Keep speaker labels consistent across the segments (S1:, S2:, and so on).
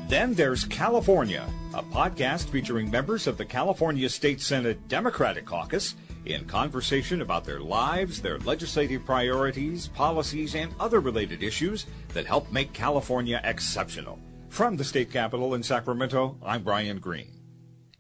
S1: Then there's California, a podcast featuring members of the California State Senate Democratic Caucus in conversation about their lives, their legislative priorities, policies, and other related issues that help make California exceptional. From the state capitol in Sacramento, I'm Brian Green.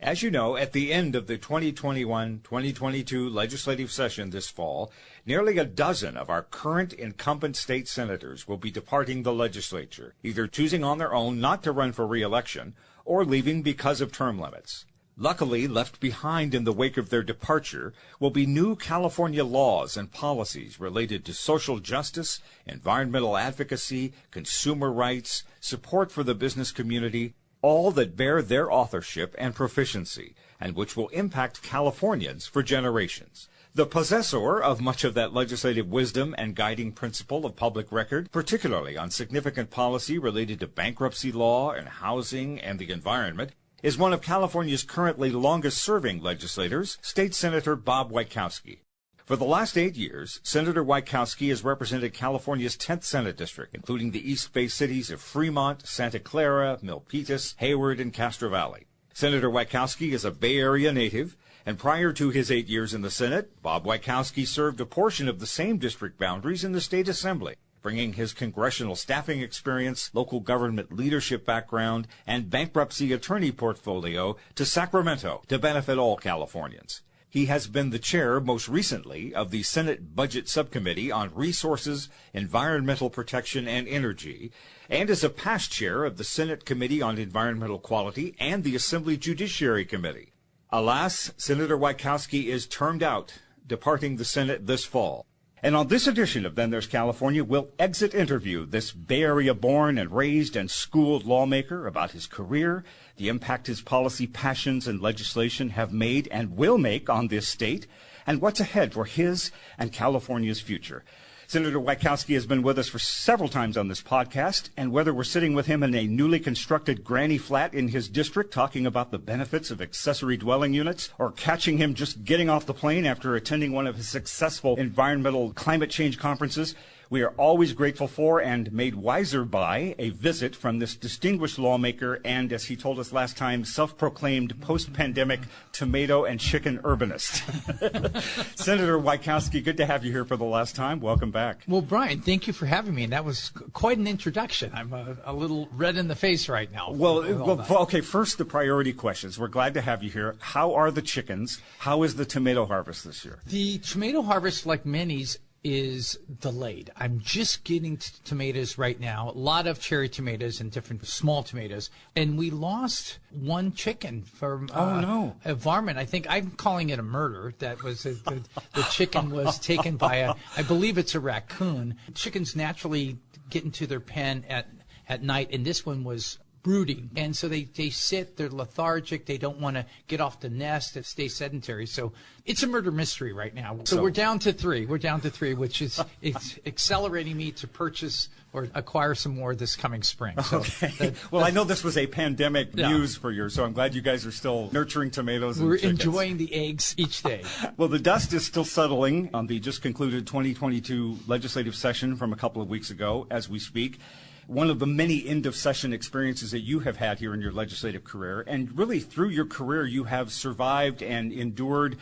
S1: As you know, at the end of the 2021-2022 legislative session this fall, nearly a dozen of our current incumbent state senators will be departing the legislature, either choosing on their own not to run for re-election or leaving because of term limits. Luckily, left behind in the wake of their departure will be new California laws and policies related to social justice, environmental advocacy, consumer rights, support for the business community, all that bear their authorship and proficiency, and which will impact Californians for generations. The possessor of much of that legislative wisdom and guiding principle of public record, particularly on significant policy related to bankruptcy law and housing and the environment, is one of California's currently longest-serving legislators, State Senator Bob Wieckowski. For the last 8 years, Senator Wieckowski has represented California's 10th Senate District, including the East Bay cities of Fremont, Santa Clara, Milpitas, Hayward, and Castro Valley. Senator Wieckowski is a Bay Area native, and prior to his 8 years in the Senate, Bob Wieckowski served a portion of the same district boundaries in the State Assembly, bringing his congressional staffing experience, local government leadership background, and bankruptcy attorney portfolio to Sacramento to benefit all Californians. He has been the chair, most recently, of the Senate Budget Subcommittee on Resources, Environmental Protection, and Energy, and is a past chair of the Senate Committee on Environmental Quality and the Assembly Judiciary Committee. Alas, Senator Wieckowski is termed out, departing the Senate this fall. And on this edition of Then There's California, we'll exit interview this Bay Area-born and raised and schooled lawmaker about his career, the impact his policy passions and legislation have made and will make on this state, and what's ahead for his and California's future. Senator Wieckowski has been with us for several times on this podcast, and whether we're sitting with him in a newly constructed granny flat in his district talking about the benefits of accessory dwelling units, or catching him just getting off the plane after attending one of his successful environmental climate change conferences, we are always grateful for and made wiser by a visit from this distinguished lawmaker and, as he told us last time, self-proclaimed post-pandemic tomato and chicken urbanist. Senator Wieckowski, good to have you here for the last time. Welcome back.
S2: Well, Brian, thank you for having me. And that was quite an introduction. I'm a little red in the face right now.
S1: Okay, first the priority questions. We're glad to have you here. How are the chickens? How is the tomato harvest this year?
S2: The tomato harvest, like many's, is delayed. I'm just getting tomatoes right now, a lot of cherry tomatoes and different small tomatoes, and we lost one chicken from a varmint. I think I'm calling it a murder. That was the chicken was taken by I believe it's a raccoon. Chickens naturally get into their pen at night, and this one was brooding, and so they sit, they're lethargic, they don't want to get off the nest and stay sedentary. So it's a murder mystery right now. So we're down to three, which is it's accelerating me to purchase or acquire some more this coming spring. So
S1: okay. Well, I know this was a pandemic muse for you, so I'm glad you guys are still nurturing tomatoes and chickens.
S2: Enjoying the eggs each day.
S1: Well, the dust is still settling on the just concluded 2022 legislative session from a couple of weeks ago as we speak. One of the many end-of-session experiences that you have had here in your legislative career, and really through your career you have survived and endured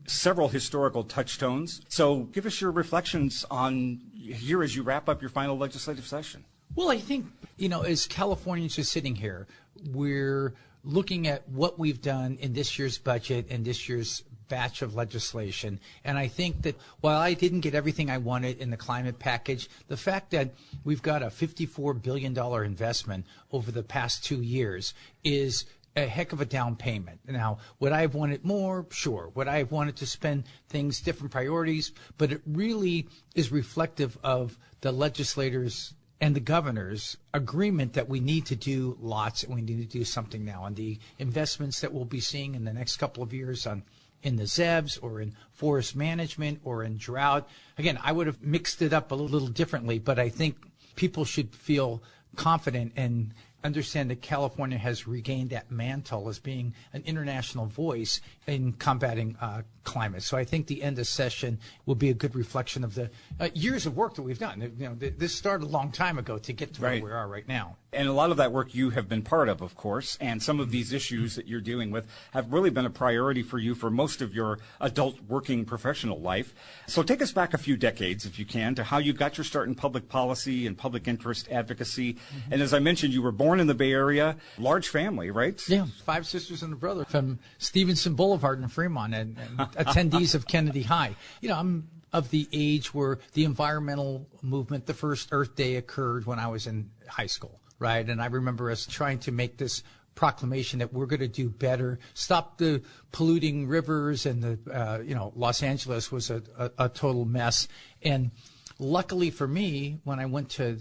S1: several historical touchstones. So give us your reflections on here as you wrap up your final legislative session.
S2: Well, I think, as Californians are sitting here, we're looking at what we've done in this year's budget and this year's batch of legislation. And I think that while I didn't get everything I wanted in the climate package, the fact that we've got a $54 billion investment over the past 2 years is a heck of a down payment. Now, would I have wanted more? Sure. Would I have wanted to spend things, different priorities? But it really is reflective of the legislators and the governor's agreement that we need to do lots and we need to do something now. And the investments that we'll be seeing in the next couple of years in the ZEBs or in forest management or in drought. Again, I would have mixed it up a little differently, but I think people should feel confident and understand that California has regained that mantle as being an international voice in combating climate. So I think the end of session will be a good reflection of the years of work that we've done. You know, this started a long time ago to get to where we are right now.
S1: And a lot of that work you have been part of course, and some of these issues that you're dealing with have really been a priority for you for most of your adult working professional life. So take us back a few decades, if you can, to how you got your start in public policy and public interest advocacy. Mm-hmm. And as I mentioned, you were born in the Bay Area, large family, right?
S2: Yeah, 5 sisters and a brother from Stevenson Boulevard in Fremont and attendees of Kennedy High. You know, I'm of the age where the environmental movement, the first Earth Day occurred when I was in high school, right? And I remember us trying to make this proclamation that we're going to do better, stop the polluting rivers, and the Los Angeles was a total mess. And luckily for me, when I went to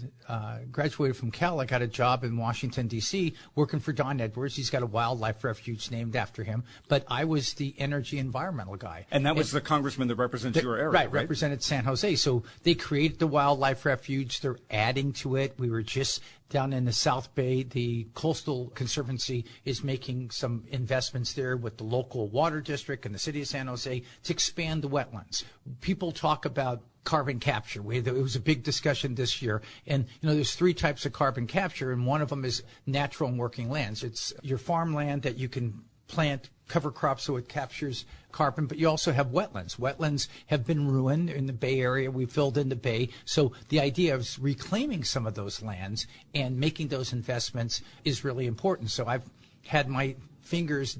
S2: graduated from Cal, I got a job in Washington, D.C., working for Don Edwards. He's got a wildlife refuge named after him. But I was the energy environmental guy.
S1: And that was the congressman that represents your area, right?
S2: Represented San Jose. So they created the wildlife refuge. They're adding to it. We were just down in the South Bay. The Coastal Conservancy is making some investments there with the local water district and the city of San Jose to expand the wetlands. People talk about carbon capture. It was a big discussion this year. And, there's 3 types of carbon capture, and one of them is natural and working lands. It's your farmland that you can plant cover crops so it captures carbon, but you also have wetlands. Wetlands have been ruined in the Bay Area. We filled in the Bay. So the idea of reclaiming some of those lands and making those investments is really important. So I've had my fingers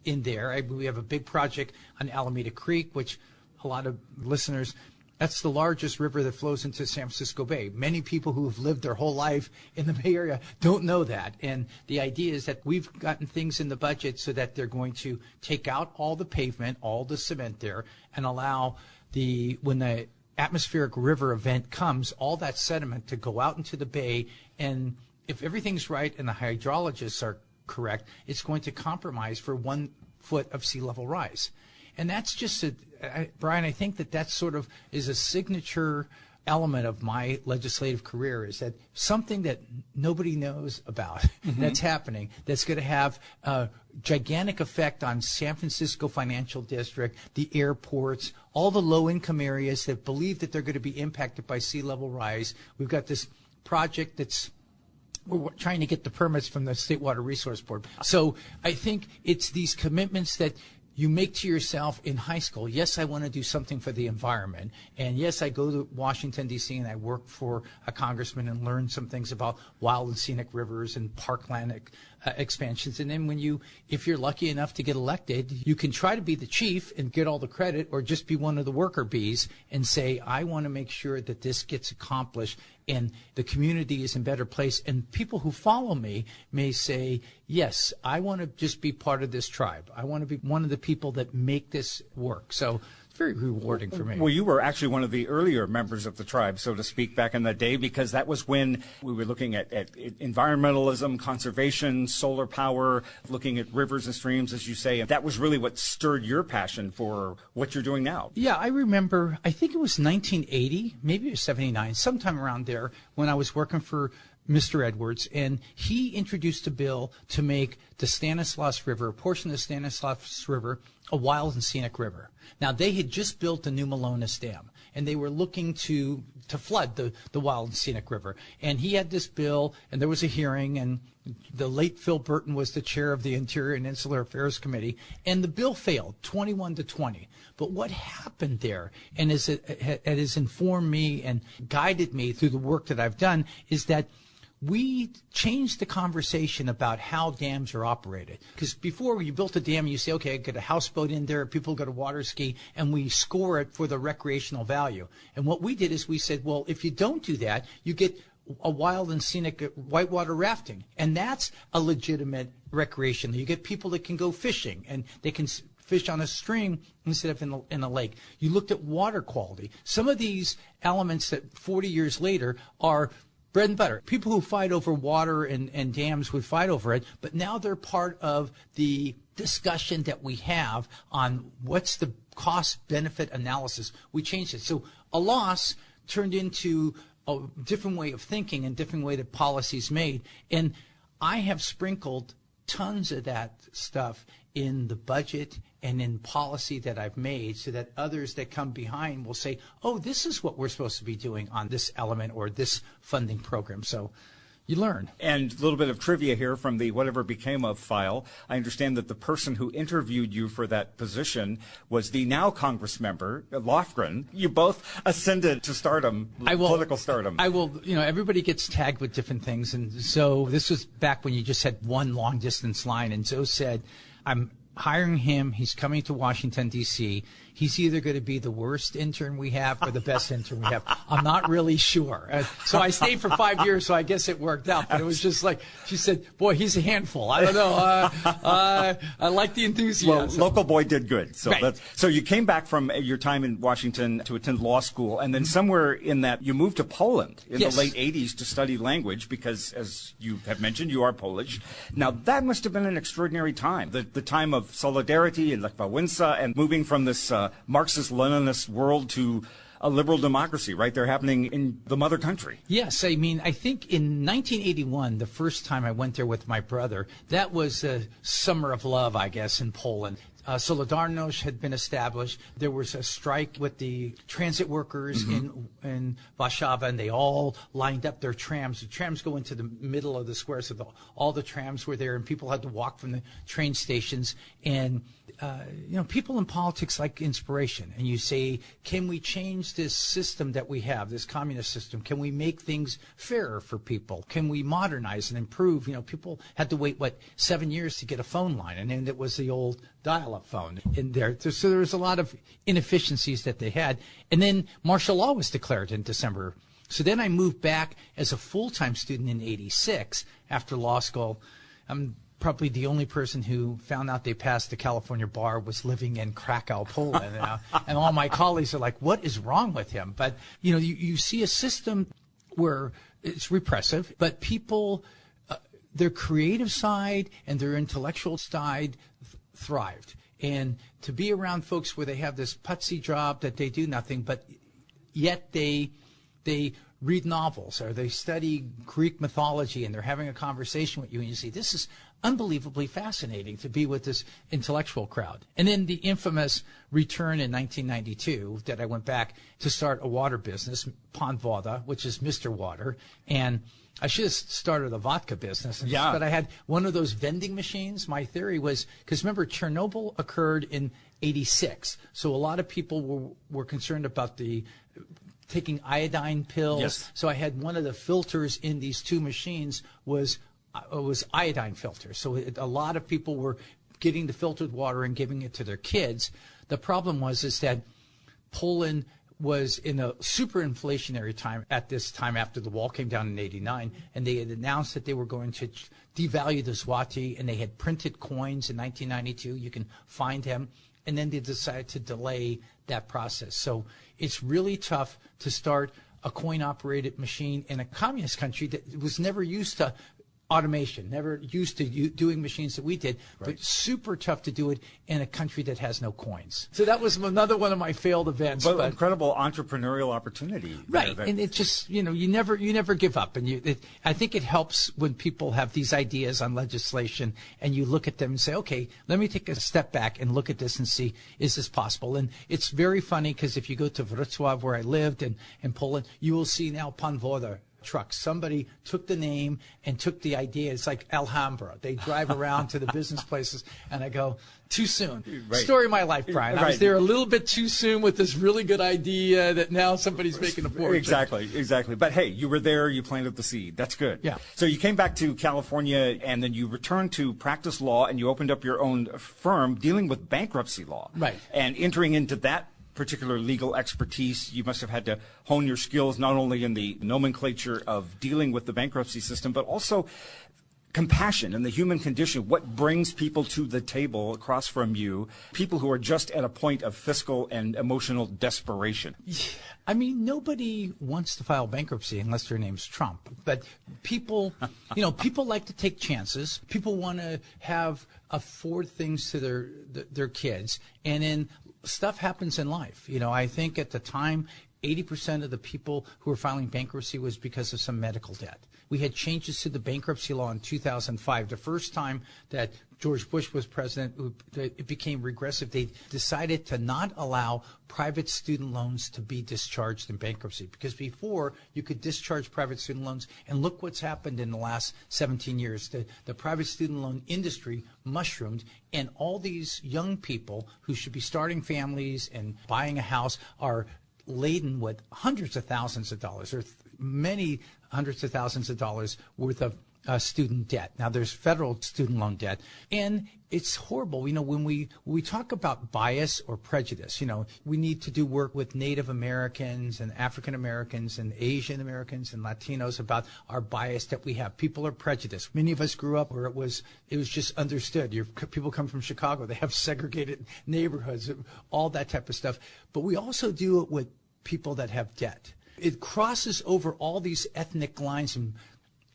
S2: in there. We have a big project on Alameda Creek, which a lot of listeners, that's the largest river that flows into San Francisco Bay. Many people who have lived their whole life in the Bay Area don't know that. And the idea is that we've gotten things in the budget so that they're going to take out all the pavement, all the cement there, and allow when the atmospheric river event comes, all that sediment to go out into the bay. And if everything's right and the hydrologists are correct, it's going to compromise for 1 foot of sea level rise. And that's just Brian, I think that sort of is a signature element of my legislative career, is that something that nobody knows about that's happening, that's going to have a gigantic effect on San Francisco Financial District, the airports, all the low-income areas that believe that they're going to be impacted by sea level rise. We've got this project we're trying to get the permits from the State Water Resource Board. So I think it's these commitments that you make to yourself in high school. Yes, I want to do something for the environment. And yes, I go to Washington, D.C., and I work for a congressman and learn some things about wild and scenic rivers and parkland expansions. And then if you're lucky enough to get elected, you can try to be the chief and get all the credit, or just be one of the worker bees and say, I want to make sure that this gets accomplished and the community is in a better place. And people who follow me may say, yes, I want to just be part of this tribe. I want to be one of the people that make this work. So it's very rewarding for me.
S1: Well, you were actually one of the earlier members of the tribe, so to speak, back in the day, because that was when we were looking at environmentalism, conservation, solar power, looking at rivers and streams, as you say. And that was really what stirred your passion for what you're doing now.
S2: Yeah, I remember, I think it was 1980, maybe it was 79, sometime around there, when I was working for Mr. Edwards, and he introduced a bill to make the Stanislaus River, a portion of the Stanislaus River, a wild and scenic river. Now, they had just built the new Malones Dam, and they were looking to flood the wild and scenic river. And he had this bill, and there was a hearing, and the late Phil Burton was the chair of the Interior and Insular Affairs Committee, and the bill failed, 21-20. But what happened there, and it has informed me and guided me through the work that I've done, is that we changed the conversation about how dams are operated. Because before you built a dam, you say, okay, I got a houseboat in there, people go to water ski, and we score it for the recreational value. And what we did is we said, well, if you don't do that, you get a wild and scenic whitewater rafting. And that's a legitimate recreation. You get people that can go fishing, and they can fish on a stream instead of in a lake. You looked at water quality. Some of these elements that 40 years later are bread and butter. People who fight over water and dams would fight over it, but now they're part of the discussion that we have on what's the cost-benefit analysis. We changed it. So a loss turned into a different way of thinking and different way that policy's made. And I have sprinkled tons of that stuff in the budget and in policy that I've made, so that others that come behind will say, oh, this is what we're supposed to be doing on this element or this funding program. So you learn.
S1: And a little bit of trivia here from the Whatever Became of file. I understand that the person who interviewed you for that position was the now Congress member, Lofgren. You both ascended to stardom, political stardom.
S2: Everybody gets tagged with different things. And so this was back when you just had one long distance line. And Joe said, I'm hiring him. He's coming to Washington, D.C. He's either going to be the worst intern we have or the best intern we have. I'm not really sure. So I stayed for 5 years, so I guess it worked out. But it was just like, she said, boy, he's a handful. I don't know. I like the enthusiasm.
S1: Well, local boy did good. So,
S2: right.
S1: So you came back from your time in Washington to attend law school, and then somewhere in that you moved to Poland in
S2: Yes.
S1: the late 80s to study language because, as you have mentioned, you are Polish. Now, that must have been an extraordinary time, the time of solidarity and Lech Wałęsa and moving from this Marxist-Leninist world to a liberal democracy right there happening in the mother country.
S2: Yes, I mean, I think in 1981, the first time I went there with my brother, that was a summer of love, I guess, in Poland. Solidarność had been established. There was a strike with the transit workers in Warsaw, and they all lined up their trams. The trams go into the middle of the square, so all the trams were there, and people had to walk from the train stations. And people in politics like inspiration, and you say, can we change this system that we have, this communist system? Can we make things fairer for people? Can we modernize and improve? People had to wait, 7 years to get a phone line, and then it was the old dial-up phone in there. So there was a lot of inefficiencies that they had. And then martial law was declared in December. So then I moved back as a full-time student in '86 after law school. I'm probably the only person who found out they passed the California bar was living in Krakow, Poland. And all my colleagues are like, what is wrong with him? But, you see a system where it's repressive, but people, their creative side and their intellectual side thrived. And to be around folks where they have this putsy job that they do nothing, but yet they read novels or they study Greek mythology and they're having a conversation with you, and you see, this is unbelievably fascinating to be with this intellectual crowd. And then the infamous return in 1992 that I went back to start a water business, Pan Woda, which is Mr. Water. And I should have started a vodka business, but I had one of those vending machines. My theory was, because remember, Chernobyl occurred in '86, so a lot of people were concerned about taking iodine pills.
S1: Yes.
S2: So I had one of the filters in these two machines was iodine filters. So a lot of people were getting the filtered water and giving it to their kids. The problem is that Poland was in a super inflationary time at this time after the wall came down in '89, and they had announced that they were going to devalue the zloty, and they had printed coins in 1992. You can find them. And then they decided to delay that process. So it's really tough to start a coin-operated machine in a communist country that was never used to automation, never used to doing machines that we did, but super tough to do it in a country that has no coins. So that was another one of my failed events.
S1: But incredible entrepreneurial opportunity.
S2: Right, and it just, you never give up. And I think it helps when people have these ideas on legislation and you look at them and say, okay, let me take a step back and look at this and see, is this possible? And it's very funny because if you go to Wrocław, where I lived, and in Poland, you will see now Pan Woda trucks. Somebody took the name and took the idea. It's like Alhambra. They drive around to the business places, and I go, too soon.
S1: Right.
S2: Story of my life, Brian. I was there a little bit too soon with this really good idea that now somebody's making a fortune.
S1: Exactly. But hey, you were there, you planted the seed. That's good.
S2: Yeah.
S1: So you came back to California, and then you returned to practice law, and you opened up your own firm dealing with bankruptcy law.
S2: Right.
S1: And entering into that particular legal expertise, you must have had to hone your skills not only in the nomenclature of dealing with the bankruptcy system, but also compassion and the human condition, what brings people to the table across from you, people who are just at a point of fiscal and emotional desperation.
S2: I mean, nobody wants to file bankruptcy unless their name's Trump. But people, people like to take chances. People want to afford things to their kids. And then stuff happens in life. I think at the time 80% of the people who were filing bankruptcy was because of some medical debt. We had changes to the bankruptcy law in 2005. The first time that George Bush was president, it became regressive. They decided to not allow private student loans to be discharged in bankruptcy, because before you could discharge private student loans, and look what's happened in the last 17 years. The private student loan industry mushroomed, and all these young people who should be starting families and buying a house are laden with hundreds of thousands of dollars, or many hundreds of thousands of dollars worth of student debt. Now, there's federal student loan debt, and it's horrible. When we talk about bias or prejudice, we need to do work with Native Americans and African Americans and Asian Americans and Latinos about our bias that we have. People are prejudiced. Many of us grew up where it was just understood. People come from Chicago. They have segregated neighborhoods, all that type of stuff. But we also do it with people that have debt. It crosses over all these ethnic lines, and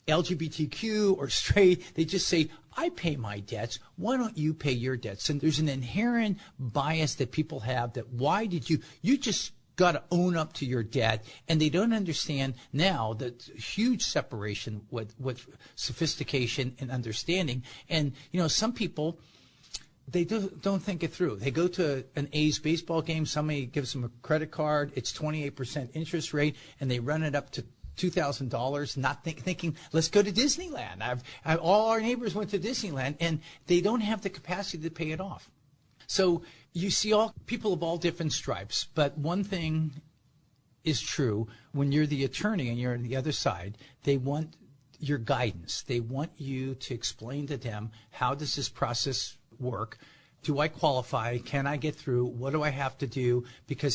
S2: LGBTQ or straight. They just say, I pay my debts. Why don't you pay your debts? And there's an inherent bias that people have that you just got to own up to your debt. And they don't understand now that huge separation with sophistication and understanding. And, some people, they don't think it through. They go to an A's baseball game. Somebody gives them a credit card. It's 28% interest rate, and they run it up to $2,000, not thinking, let's go to Disneyland. All our neighbors went to Disneyland, and they don't have the capacity to pay it off. So you see all people of all different stripes. But one thing is true: when you're the attorney and you're on the other side, they want your guidance. They want you to explain to them, how does this process work? Do I qualify? Can I get through? What do I have to do?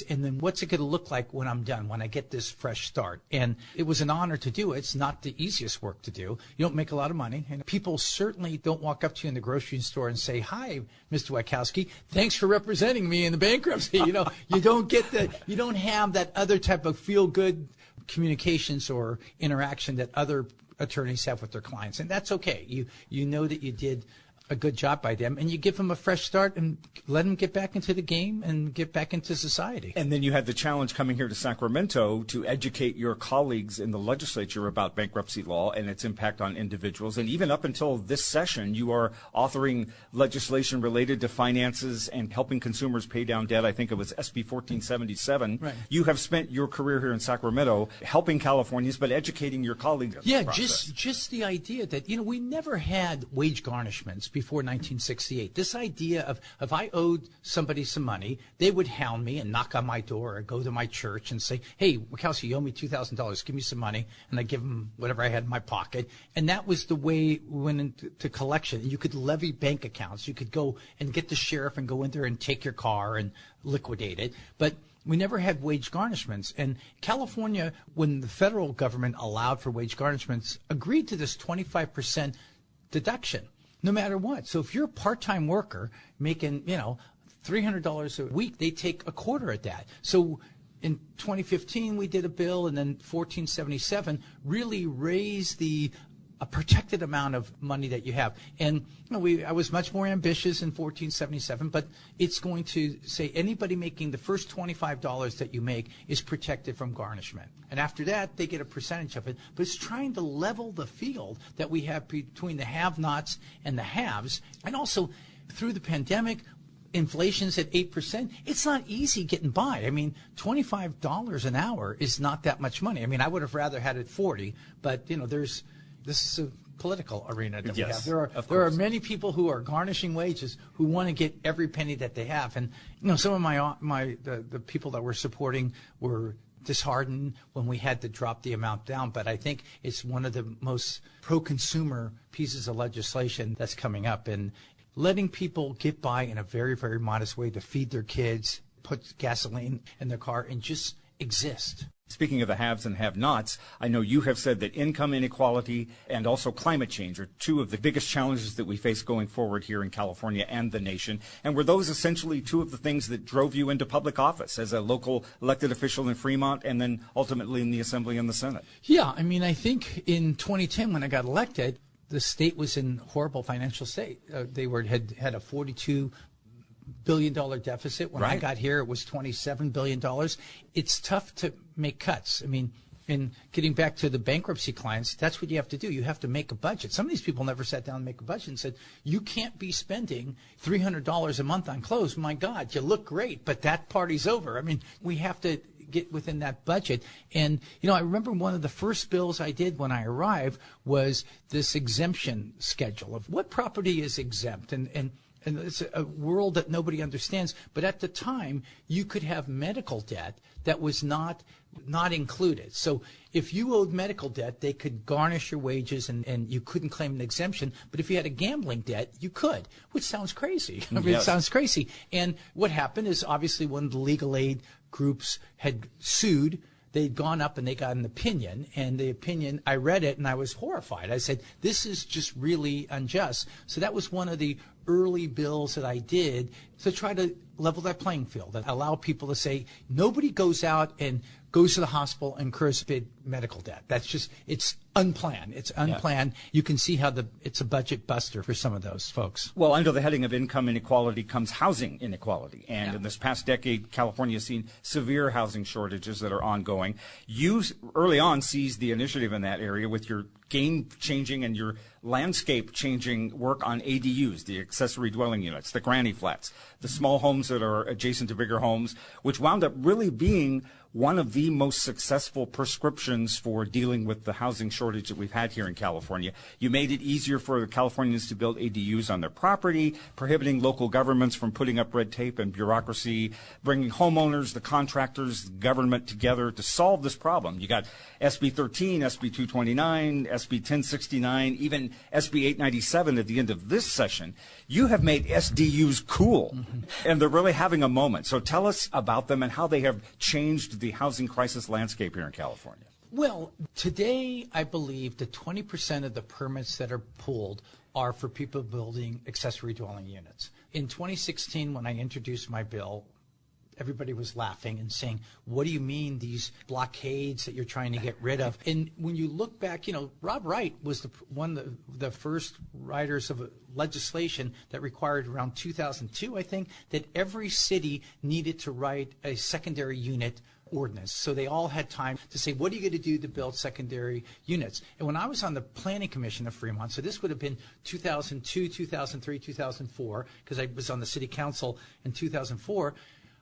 S2: And then what's it going to look like when I'm done, when I get this fresh start? And it was an honor to do it. It's not the easiest work to do. You don't make a lot of money. And people certainly don't walk up to you in the grocery store and say, hi, Mr. Wieckowski, thanks for representing me in the bankruptcy. You don't have that other type of feel-good communications or interaction that other attorneys have with their clients. And that's okay. You know that you did a good job by them, and you give them a fresh start and let them get back into the game and get back into society.
S1: And then you had the challenge coming here to Sacramento to educate your colleagues in the legislature about bankruptcy law and its impact on individuals. And even up until this session, you are authoring legislation related to finances and helping consumers pay down debt. I think it was SB 1477. Right. You have spent your career here in Sacramento helping Californians, but educating your colleagues.
S2: Yeah, just the idea that, we never had wage garnishments before 1968. This idea of, if I owed somebody some money, they would hound me and knock on my door or go to my church and say, hey, Wieckowski, you owe me $2,000. Give me some money. And I give them whatever I had in my pocket. And that was the way we went into collection. You could levy bank accounts. You could go and get the sheriff and go in there and take your car and liquidate it. But we never had wage garnishments. And California, when the federal government allowed for wage garnishments, agreed to this 25% deduction, no matter what. So if you're a part-time worker making, $300 a week, they take a quarter of that. So in 2015, we did a bill, and then 1477 really raised a protected amount of money that you have. And I was much more ambitious in 1477, but it's going to say anybody making the first $25 that you make is protected from garnishment. And after that, they get a percentage of it. But it's trying to level the field that we have between the have-nots and the haves. And also, through the pandemic, inflation's at 8%. It's not easy getting by. I mean, $25 an hour is not that much money. I mean, I would have rather had it 40, but, this is a political arena that we have. There are many people who are garnishing wages who want to get every penny that they have. And, some of the people that we're supporting were disheartened when we had to drop the amount down. But I think it's one of the most pro-consumer pieces of legislation that's coming up. And letting people get by in a very, very modest way to feed their kids, put gasoline in their car, and just exist.
S1: Speaking of the haves and have-nots, I know you have said that income inequality and also climate change are two of the biggest challenges that we face going forward here in California and the nation. And were those essentially two of the things that drove you into public office as a local elected official in Fremont and then ultimately in the Assembly and the Senate?
S2: Yeah, I mean, I think in 2010 when I got elected, the state was in horrible financial state. They had a $42 billion deficit. When I
S1: Right.
S2: got here, it was $27 billion. It's tough to make cuts. I mean, in getting back to the bankruptcy clients, that's what you have to do. You have to make a budget. Some of these people never sat down and make a budget and said, you can't be spending $300 a month on clothes. My God, you look great, but that party's over. I mean, we have to get within that budget. And, I remember one of the first bills I did when I arrived was this exemption schedule of what property is exempt. And it's a world that nobody understands. But at the time, you could have medical debt that was not included. So if you owed medical debt, they could garnish your wages and you couldn't claim an exemption. But if you had a gambling debt, you could, which sounds crazy. I mean,
S1: Yes.
S2: It sounds crazy. And what happened is obviously when the legal aid groups had sued, they'd gone up and they got an opinion, and the opinion, I read it and I was horrified. I said, this is just really unjust. So that was one of the early bills that I did to try to level that playing field and allow people to say, nobody goes out and goes to the hospital and incurs big medical debt. That's just, it's unplanned. It's unplanned. Yeah. You can see how it's a budget buster for some of those folks.
S1: Well, under the heading of income inequality comes housing inequality. And in this past decade, California has seen severe housing shortages that are ongoing. You early on seized the initiative in that area with your game-changing and your landscape-changing work on ADUs, the accessory dwelling units, the granny flats, the small homes that are adjacent to bigger homes, which wound up really being one of the most successful prescriptions for dealing with the housing shortage that we've had here in California. You made it easier for Californians to build ADUs on their property, prohibiting local governments from putting up red tape and bureaucracy, bringing homeowners, the contractors, the government together to solve this problem. You got SB 13, SB 229, SB 1069, even SB 897 at the end of this session. You have made SDUs cool, and they're really having a moment. So tell us about them and how they have changed the housing crisis landscape here in California.
S2: Well, today I believe that 20% of the permits that are pulled are for people building accessory dwelling units. In 2016, when I introduced my bill, everybody was laughing and saying, what do you mean these blockades that you're trying to get rid of? And when you look back, Rob Wright was one of the first writers of legislation that required around 2002, I think, that every city needed to write a secondary unit ordinance. So they all had time to say, what are you going to do to build secondary units? And when I was on the Planning Commission of Fremont, so this would have been 2002, 2003, 2004, because I was on the city council in 2004,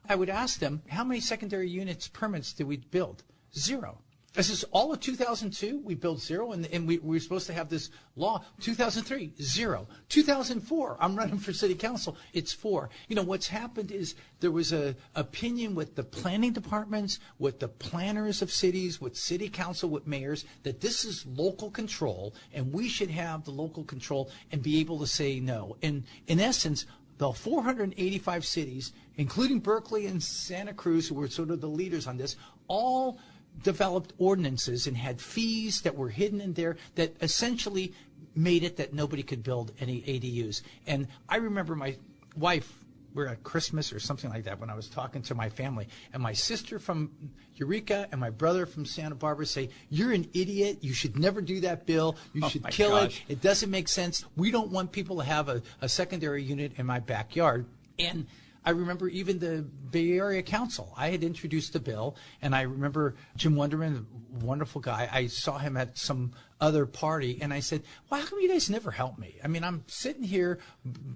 S2: I would ask them, how many secondary units permits did we build? Zero. This is all of 2002, we built zero, and we were supposed to have this law. 2003, zero. 2004, I'm running for city council, it's 4. What's happened is there was a opinion with the planning departments, with the planners of cities, with city council, with mayors, that this is local control, and we should have the local control and be able to say no. And in essence, the 485 cities, including Berkeley and Santa Cruz, who were sort of the leaders on this, all developed ordinances and had fees that were hidden in there that essentially made it that nobody could build any ADUs. And I remember my wife, we were at Christmas or something like that when I was talking to my family, and my sister from Eureka and my brother from Santa Barbara say, you're an idiot, you should never do that bill, you should kill it, it doesn't make sense, we don't want people to have a secondary unit in my backyard. And I remember even the Bay Area Council. I had introduced the bill, and I remember Jim Wonderman, a wonderful guy. I saw him at some other party, and I said, well, how come you guys never help me? I mean, I'm sitting here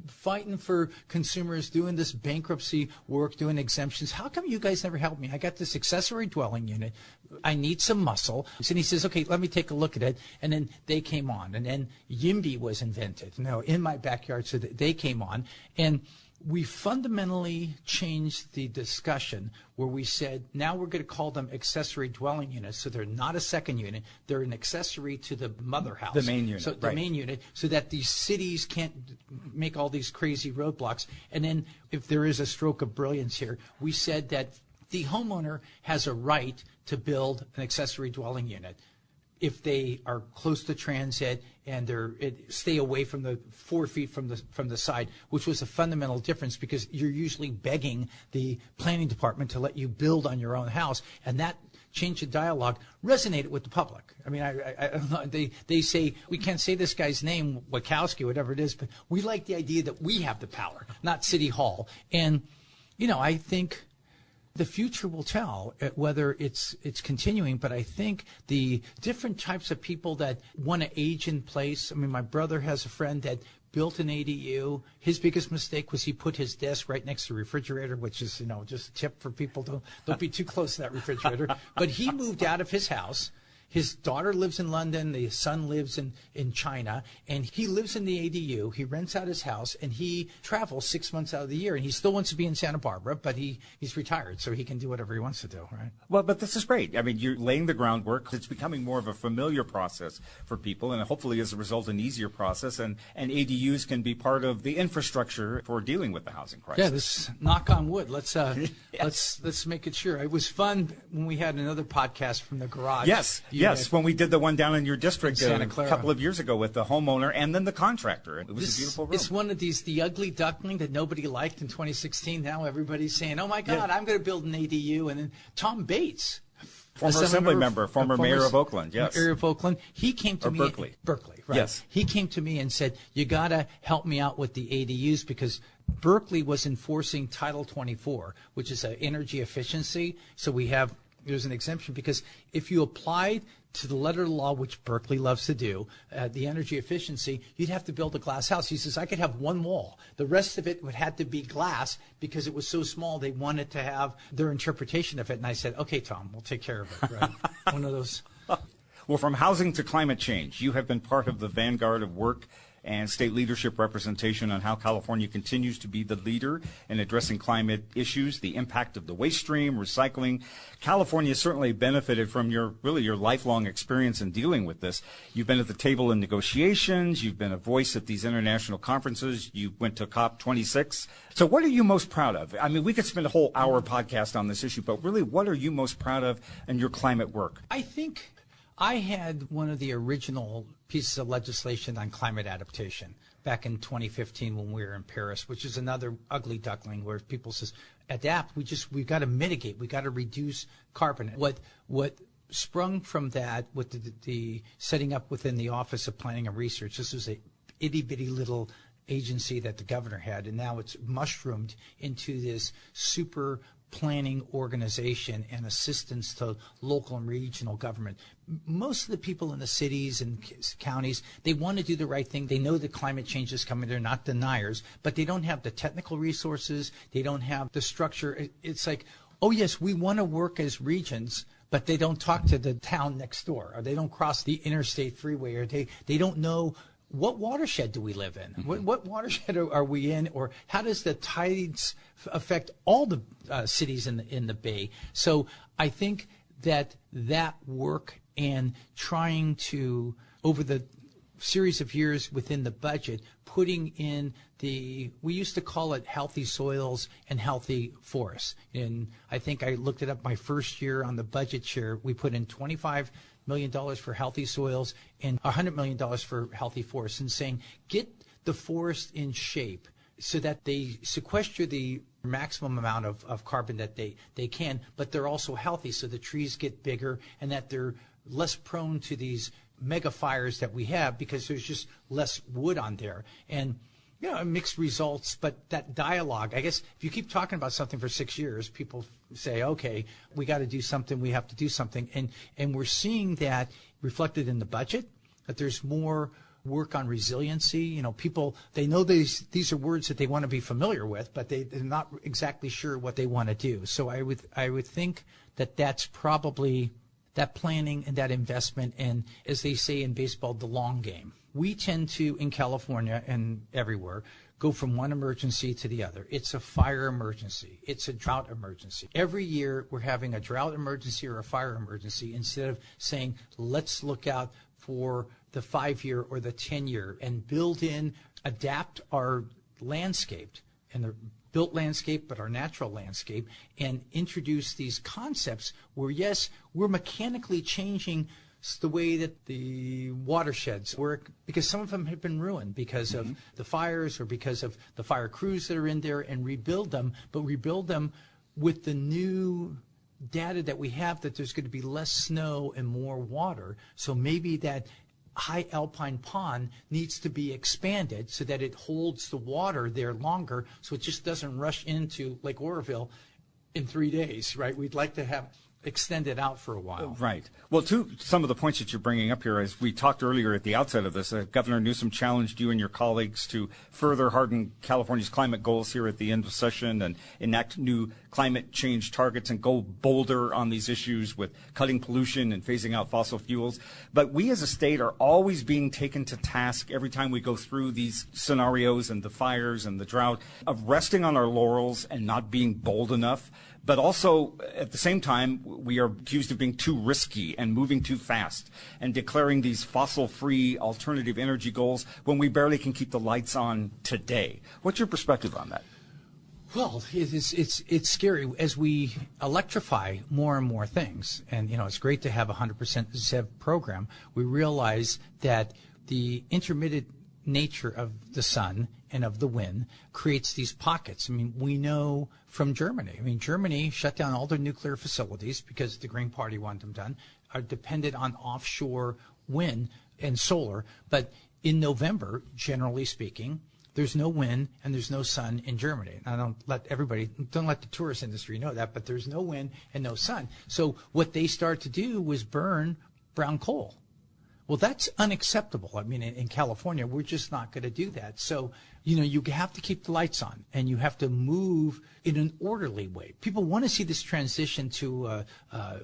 S2: fighting for consumers, doing this bankruptcy work, doing exemptions. How come you guys never help me? I got this accessory dwelling unit. I need some muscle. And he says, okay, let me take a look at it. And then they came on. And then YIMBY was invented, in my backyard, so that they came on. And we fundamentally changed the discussion where we said, now we're going to call them accessory dwelling units. So they're not a second unit. They're an accessory to the mother house.
S1: The main unit.
S2: So the main unit, so that these cities can't make all these crazy roadblocks. And then if there is a stroke of brilliance here, we said that the homeowner has a right to build an accessory dwelling unit if they are close to transit and stay away from the 4 feet from the side, which was a fundamental difference because you're usually begging the planning department to let you build on your own house, and that change the dialogue, resonate it with the public. I mean, they say, we can't say this guy's name, Wieckowski, whatever it is, but we like the idea that we have the power, not City Hall. And, I think the future will tell whether it's continuing, but I think the different types of people that want to age in place. I mean, my brother has a friend that built an ADU. His biggest mistake was he put his desk right next to the refrigerator, which is, just a tip for people. Don't be too close to that refrigerator. But he moved out of his house. His daughter lives in London. The son lives in China. And he lives in the ADU. He rents out his house, and he travels 6 months out of the year. And he still wants to be in Santa Barbara, but he's retired, so he can do whatever he wants to do, right?
S1: Well, but this is great. I mean, you're laying the groundwork. It's becoming more of a familiar process for people, and hopefully as a result, an easier process. And ADUs can be part of the infrastructure for dealing with the housing crisis.
S2: Yeah, this knock on wood. Let's make it sure. It was fun when we had another podcast from the garage.
S1: Yes, when we did the one down in your district
S2: Santa Clara
S1: a couple of years ago with the homeowner and then the contractor. It was a beautiful room.
S2: It's one of the ugly duckling that nobody liked in 2016. Now everybody's saying, oh, my God, I'm going to build an ADU. And then Tom Bates,
S1: former assembly member, former mayor of Oakland, yes.
S2: Mayor of Oakland, he came to me. Berkeley, right.
S1: Yes.
S2: He came to me and said, you got to help me out with the ADUs because Berkeley was enforcing Title 24, which is energy efficiency. So there's an exemption because if you applied to the letter of the law, which Berkeley loves to do, the energy efficiency, you'd have to build a glass house. He says, I could have one wall. The rest of it would have to be glass because it was so small they wanted to have their interpretation of it. And I said, okay, Tom, we'll take care of it. Right? One of those.
S1: Well, from housing to climate change, you have been part of the vanguard of work and state leadership representation on how California continues to be the leader in addressing climate issues, the impact of the waste stream, recycling. California certainly benefited from your lifelong experience in dealing with this. You've been at the table in negotiations. You've been a voice at these international conferences. You went to COP26. So what are you most proud of? I mean, we could spend a whole hour podcast on this issue, but really, what are you most proud of in your climate work?
S2: I think I had one of the original pieces of legislation on climate adaptation back in 2015 when we were in Paris, which is another ugly duckling where people says, adapt, we've got to mitigate, we've got to reduce carbon. What sprung from that with the setting up within the Office of Planning and Research, this was a itty-bitty little agency that the governor had, and now it's mushroomed into this super planning organization and assistance to local and regional government. Most of the people in the cities and counties, they want to do the right thing. They know that climate change is coming. They're not deniers, but they don't have the technical resources. They don't have the structure. It's like, oh, yes, we want to work as regions, but they don't talk to the town next door, or they don't cross the interstate freeway, or they don't know what watershed do we live in? Mm-hmm. What watershed are we in? Or how does the tides affect all the cities in the Bay? So I think that work and trying to, over the series of years within the budget, putting in we used to call it healthy soils and healthy forests. And I think I looked it up my first year on the budget chair. We put in $25 million for healthy soils and $100 million for healthy forests, and saying get the forest in shape so that they sequester the maximum amount of carbon that they can, but they're also healthy so the trees get bigger and that they're less prone to these mega fires that we have because there's just less wood on there. And mixed results, but that dialogue, I guess if you keep talking about something for 6 years, people say, okay, we got to do something, we have to do something. And we're seeing that reflected in the budget, that there's more work on resiliency. People, they know these are words that they want to be familiar with, but they're not exactly sure what they want to do. So I would think that that's probably that planning and that investment, and as they say in baseball, the long game. We tend to, in California and everywhere, go from one emergency to the other. It's a fire emergency. It's a drought emergency. Every year we're having a drought emergency or a fire emergency instead of saying, let's look out for the 5-year or the 10-year and adapt our landscape and the built landscape, but our natural landscape, and introduce these concepts where, yes, we're mechanically changing the way that the watersheds work, because some of them have been ruined because of the fires or because of the fire crews that are in there, and rebuild them, but rebuild them with the new data that we have that there's going to be less snow and more water. So maybe that high alpine pond needs to be expanded so that it holds the water there longer, so it just doesn't rush into Lake Oroville in 3 days, right? We'd like to have extended out for a while.
S1: Right. Well, to some of the points that you're bringing up here, as we talked earlier at the outset of this, Governor Newsom challenged you and your colleagues to further harden California's climate goals here at the end of session and enact new climate change targets and go bolder on these issues with cutting pollution and phasing out fossil fuels. But we as a state are always being taken to task every time we go through these scenarios and the fires and the drought of resting on our laurels and not being bold enough. But also, at the same time, we are accused of being too risky and moving too fast and declaring these fossil-free alternative energy goals when we barely can keep the lights on today. What's your perspective on that?
S2: Well, it's scary as we electrify more and more things. And, it's great to have a 100% ZEV program. We realize that the intermittent nature of the sun and of the wind creates these pockets. I mean, we know from Germany. I mean, Germany shut down all their nuclear facilities because the Green Party wanted them done, are dependent on offshore wind and solar. But in November, generally speaking, there's no wind and there's no sun in Germany. And I don't let the tourist industry know that, but there's no wind and no sun. So what they started to do was burn brown coal. Well, that's unacceptable. I mean, in California, we're just not going to do that. So, you have to keep the lights on and you have to move in an orderly way. People want to see this transition to a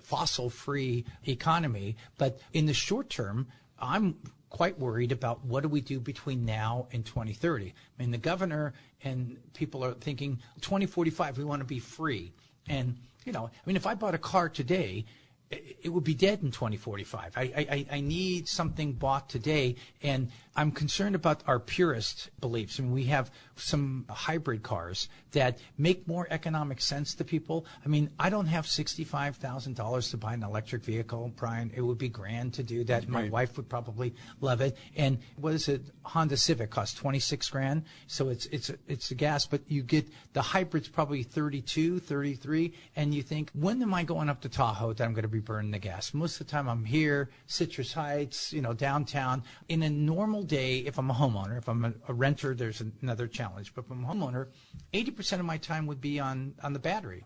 S2: fossil-free economy. But in the short term, I'm quite worried about what do we do between now and 2030. I mean, the governor and people are thinking 2045, we want to be free. And, if I bought a car today, it would be dead in 2045. I need something bought today, and I'm concerned about our purist beliefs. I mean, we have some hybrid cars that make more economic sense to people. I mean, I don't have $65,000 to buy an electric vehicle, Brian. It would be grand to do that. My wife would probably love it. And what is it? Honda Civic costs $26,000. So it's the gas, but you get the hybrid's probably 32, 33, and you think, when am I going up to Tahoe that I'm going to be burning the gas? Most of the time I'm here, Citrus Heights, downtown. In a normal day, if I'm a homeowner, if I'm a renter, there's another challenge. But if I'm a homeowner, 80% of my time would be on the battery.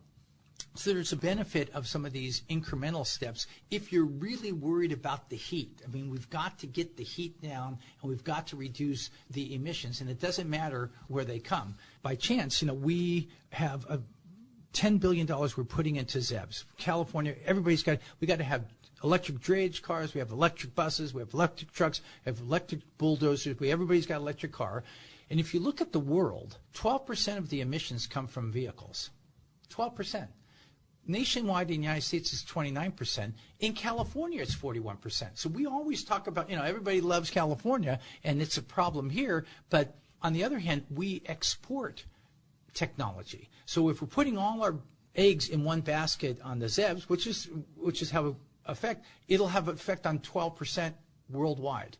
S2: So there's a benefit of some of these incremental steps if you're really worried about the heat. I mean, we've got to get the heat down and we've got to reduce the emissions, and it doesn't matter where they come. By chance, we have $10 billion we're putting into ZEVs. California, we got to have electric drayage cars, we have electric buses, we have electric trucks, we have electric bulldozers, everybody's got an electric car. And if you look at the world, 12% of the emissions come from vehicles. 12%. Nationwide in the United States is 29%. In California, it's 41%. So we always talk about, everybody loves California, and it's a problem here. But on the other hand, we export technology. So if we're putting all our eggs in one basket on the ZEVs, which is how it'll have an effect on 12% worldwide.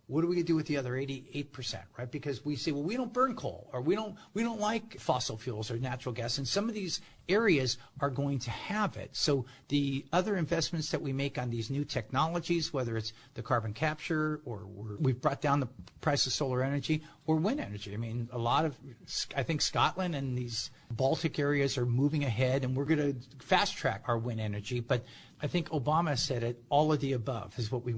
S2: What are we going to do with the other 88%, right? Because we say, well, we don't burn coal, or we don't like fossil fuels or natural gas, and some of these areas are going to have it. So the other investments that we make on these new technologies, whether it's the carbon capture, or we've brought down the price of solar energy or wind energy. I mean, I think Scotland and these Baltic areas are moving ahead, and we're going to fast track our wind energy. But I think Obama said it, all of the above is what we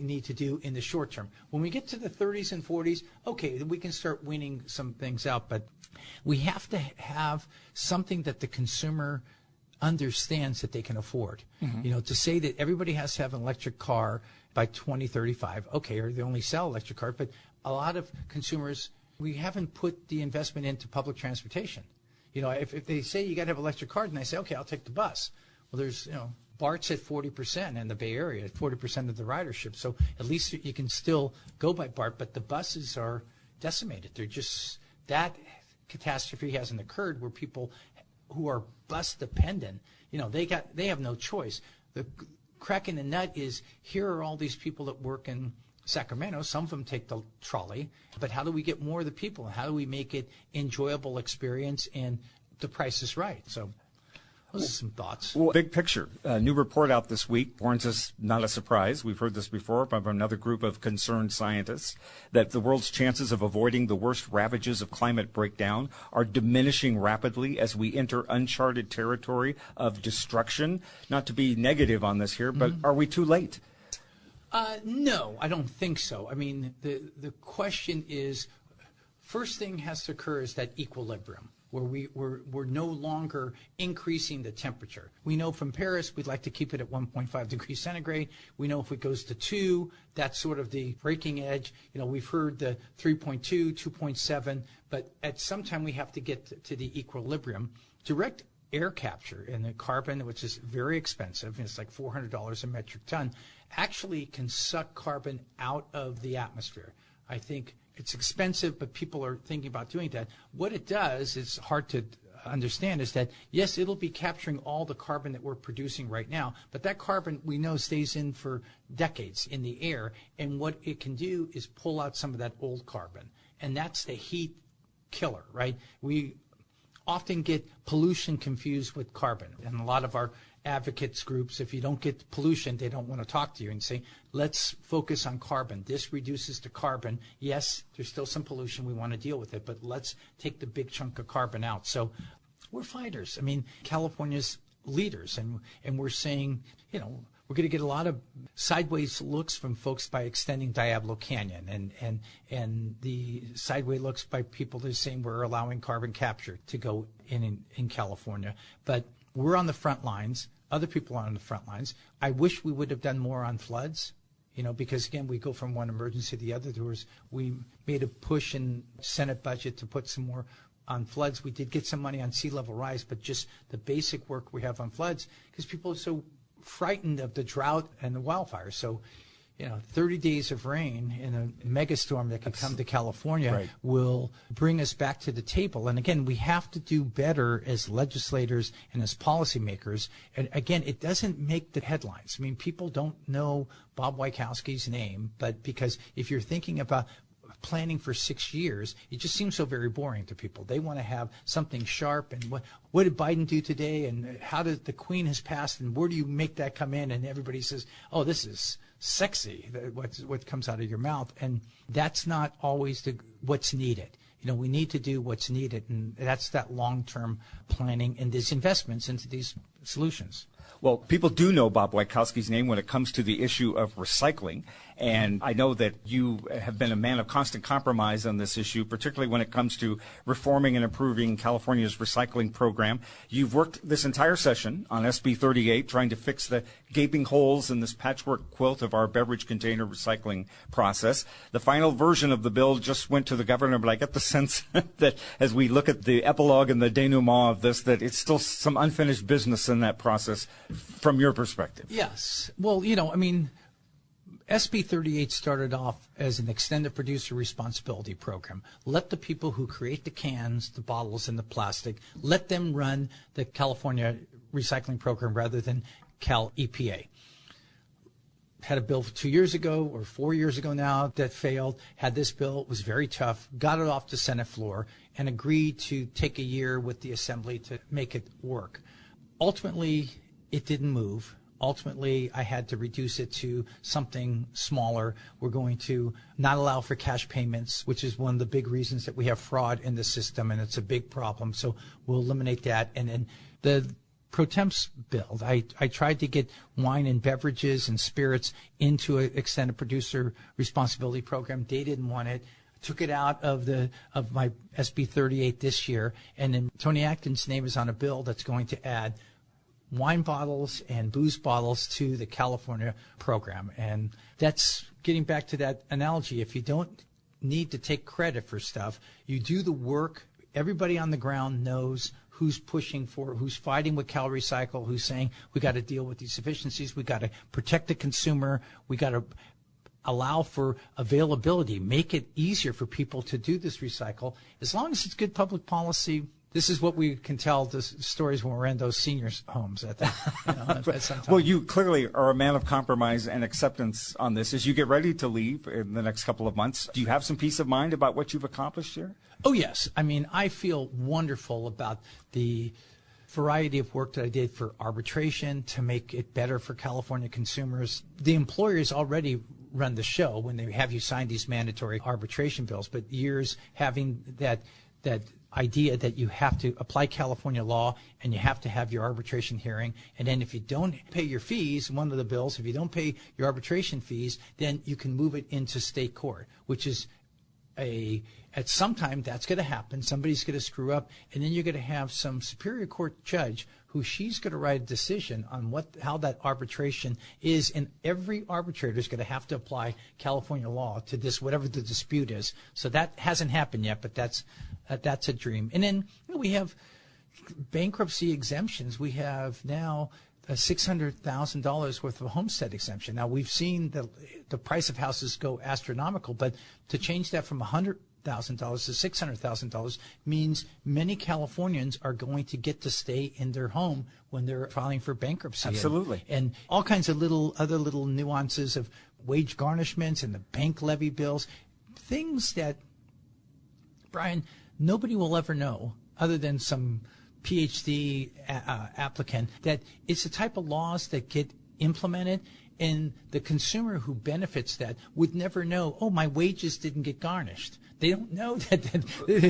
S2: need to do in the short term. When we get to the 30s and 40s, okay, we can start winning some things out, but we have to have something that the consumer understands that they can afford. Mm-hmm. To say that everybody has to have an electric car by 2035, okay, or they only sell electric cars, but a lot of consumers, we haven't put the investment into public transportation. If they say you got to have an electric car, and I say, okay, I'll take the bus. Well, there's, BART's at 40% in the Bay Area, at 40% of the ridership. So at least you can still go by BART, but the buses are decimated. They're just, that catastrophe hasn't occurred where people who are bus dependent, they have no choice. The crack in the nut is, here are all these people that work in Sacramento. Some of them take the trolley, but how do we get more of the people? And how do we make it enjoyable experience and the price is right? So. Those are some thoughts.
S1: Well, big picture. A new report out this week warns us, not a surprise, we've heard this before from another group of concerned scientists, that the world's chances of avoiding the worst ravages of climate breakdown are diminishing rapidly as we enter uncharted territory of destruction. Not to be negative on this here, but are we too late?
S2: No, I don't think so. I mean, the question is, first thing has to occur is that equilibrium, where we're no longer increasing the temperature. We know from Paris we'd like to keep it at 1.5 degrees centigrade. We know if it goes to 2, that's sort of the breaking edge. You know, we've heard the 3.2, 2.7, but at some time we have to get to the equilibrium. Direct air capture and the carbon, which is very expensive, it's like $400 a metric ton, actually can suck carbon out of the atmosphere. I think it's expensive, but people are thinking about doing that. What it does, it's hard to understand, is that, yes, it'll be capturing all the carbon that we're producing right now, but that carbon, we know, stays in for decades in the air, and what it can do is pull out some of that old carbon, and that's the heat killer, right? We often get pollution confused with carbon, and a lot of our advocates groups, if you don't get pollution, they don't want to talk to you and say, let's focus on carbon. This reduces the carbon. Yes, there's still some pollution. We want to deal with it, but let's take the big chunk of carbon out. So we're fighters. I mean, California's leaders, and we're saying, you know, we're going to get a lot of sideways looks from folks by extending Diablo Canyon, and the sideways looks by people that are saying we're allowing carbon capture to go in California. But we're on the front lines. Other people are on the front lines. I wish we would have done more on floods, you know, because, again, we go from one emergency to the other. We made a push in Senate budget to put some more on floods. We did get some money on sea level rise, but just the basic work we have on floods, because people are so frightened of the drought and the wildfires. So, you know, 30 days of rain in a megastorm that could come to California will bring us back to the table. And again, we have to do better as legislators and as policymakers. And again, it doesn't make the headlines. I mean, people don't know Bob Wieckowski's name, but because if you're thinking about planning for 6 years, it just seems so very boring to people. They want to have something sharp, and what did Biden do today, and how did the Queen has passed, and where do you make that come in? And everybody says, oh, this is sexy, what comes out of your mouth. And that's not always what's needed. You know, we need to do what's needed, and that's that long-term planning and these investments into these solutions.
S1: Well, people do know Bob Wieckowski's name when it comes to the issue of recycling, and I know that you have been a man of constant compromise on this issue, particularly when it comes to reforming and improving California's recycling program. You've worked this entire session on SB 38, trying to fix the gaping holes in this patchwork quilt of our beverage container recycling process. The final version of the bill just went to the governor, but I get the sense that as we look at the epilogue and the denouement of this, that it's still some unfinished business in that process from your perspective.
S2: Yes. Well, you know, I mean, SB 38 started off as an extended producer responsibility program. Let the people who create the cans, the bottles, and the plastic, let them run the California recycling program rather than Cal EPA. Had a bill 2 years ago or 4 years ago now that failed. Had this bill, it was very tough, got it off the Senate floor, and agreed to take a year with the Assembly to make it work. Ultimately, it didn't move. Ultimately, I had to reduce it to something smaller. We're going to not allow for cash payments, which is one of the big reasons that we have fraud in the system, and it's a big problem. So we'll eliminate that. And then the pro temps bill, I tried to get wine and beverages and spirits into an extended producer responsibility program. They didn't want it. Took it out of my SB 38 this year. And then Tony Atkins' name is on a bill that's going to add wine bottles and booze bottles to the California program. And that's getting back to that analogy. If you don't need to take credit for stuff, you do the work. Everybody on the ground knows who's pushing for, who's fighting with Cal Recycle, who's saying we got to deal with these efficiencies, we got to protect the consumer, we got to allow for availability, make it easier for people to do this recycle. As long as it's good public policy, this is what we can tell the stories when we're in those seniors' homes at that. At some time.
S1: Well, you clearly are a man of compromise and acceptance on this. As you get ready to leave in the next couple of months, do you have some peace of mind about what you've accomplished here?
S2: Oh, yes. I mean, I feel wonderful about the variety of work that I did for arbitration to make it better for California consumers. The employers already run the show when they have you sign these mandatory arbitration bills, but years having that idea that you have to apply California law and you have to have your arbitration hearing, and then if you don't pay your fees, one of the bills, if you don't pay your arbitration fees, then you can move it into state court, which is at some time that's going to happen. Somebody's going to screw up, and then you're going to have some Superior Court judge who she's going to write a decision on how that arbitration is, and every arbitrator is going to have to apply California law to this, whatever the dispute is. So that hasn't happened yet, but that's a dream. And then we have bankruptcy exemptions. We have now $600,000 worth of a homestead exemption. Now, we've seen the price of houses go astronomical, but to change that from $100,000 to $600,000 means many Californians are going to get to stay in their home when they're filing for bankruptcy.
S1: Absolutely.
S2: And all kinds of other little nuances of wage garnishments and the bank levy bills, things that, Brian, nobody will ever know other than some PhD applicant, that it's the type of laws that get implemented, and the consumer who benefits that would never know, oh, my wages didn't get garnished. They don't know that. They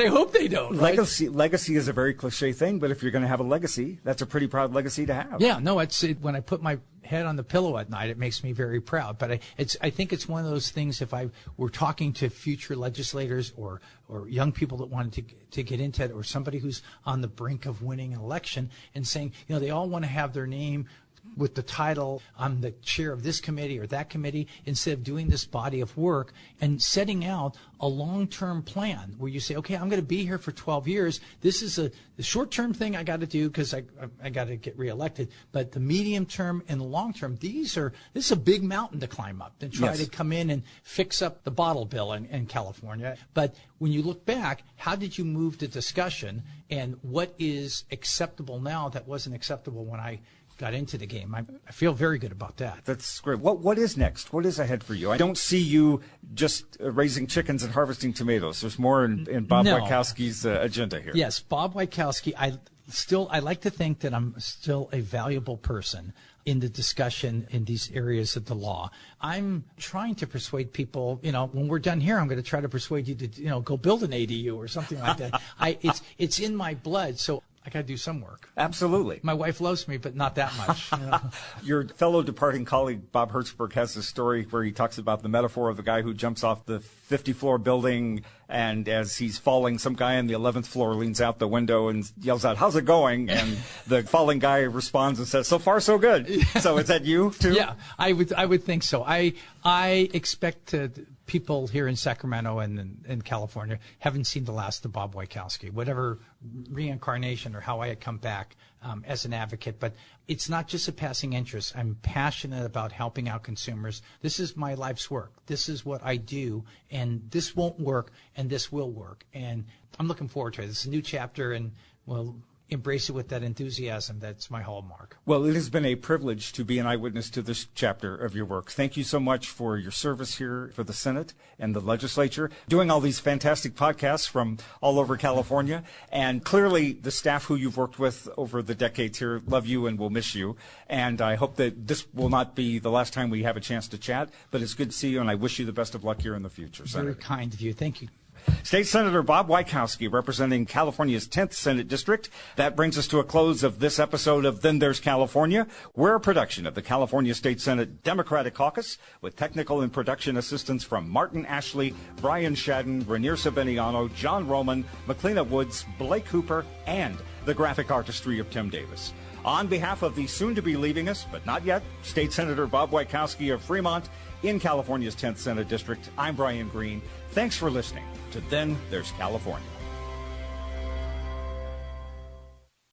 S2: hope they don't.
S1: Legacy is a very cliche thing, but if you're going to have a legacy, that's a pretty proud legacy to have.
S2: Yeah, no, when I put my head on the pillow at night, it makes me very proud. But I think it's one of those things, if I were talking to future legislators or young people that wanted to get into it, or somebody who's on the brink of winning an election and saying, they all want to have their name with the title, I'm the chair of this committee or that committee, instead of doing this body of work and setting out a long-term plan where you say, okay, I'm going to be here for 12 years. This is a short-term thing I got to do because I got to get reelected. But the medium term and the long term, this is a big mountain to climb up and try to come in and fix up the bottle bill in California. But when you look back, how did you move the discussion, and what is acceptable now that wasn't acceptable when I got into the game? I feel very good about that.
S1: That's great. What is next? What is ahead for you? I don't see you just raising chickens and harvesting tomatoes. There's more in Bob Wieckowski's agenda here.
S2: Yes, Bob Wieckowski. I like to think that I'm still a valuable person in the discussion in these areas of the law. I'm trying to persuade people, when we're done here, I'm going to try to persuade you to, go build an ADU or something like that. It's in my blood, so I got to do some work.
S1: Absolutely.
S2: My wife loves me, but not that much.
S1: Your fellow departing colleague, Bob Hertzberg, has this story where he talks about the metaphor of the guy who jumps off the 50-floor building, and as he's falling, some guy on the 11th floor leans out the window and yells out, "How's it going?" And the falling guy responds and says, "So far, so good." So is that you, too?
S2: Yeah, I would think so. I expect people here in Sacramento and in California haven't seen the last of Bob Wieckowski, whatever reincarnation or how I had come back as an advocate. But it's not just a passing interest. I'm passionate about helping out consumers. This is my life's work. This is what I do, and this won't work, and this will work. And I'm looking forward to it. It's a new chapter, and embrace it with that enthusiasm. That's my hallmark.
S1: Well, it has been a privilege to be an eyewitness to this chapter of your work. Thank you so much for your service here for the Senate and the legislature, doing all these fantastic podcasts from all over California. And clearly the staff who you've worked with over the decades here love you and will miss you. And I hope that this will not be the last time we have a chance to chat, but it's good to see you, and I wish you the best of luck here in the future, Senator.
S2: Very kind of you. Thank you.
S1: State Senator Bob Wieckowski, representing California's 10th Senate District. That brings us to a close of this episode of Then There's California. We're a production of the California State Senate Democratic Caucus, with technical and production assistance from Martin Ashley, Brian Shadden, Rainier Sabiniano, John Roman, McLeana Woods, Blake Hooper, and the graphic artistry of Tim Davis. On behalf of the soon-to-be leaving us, but not yet, State Senator Bob Wieckowski of Fremont in California's 10th Senate District, I'm Brian Green. Thanks for listening to Then There's California.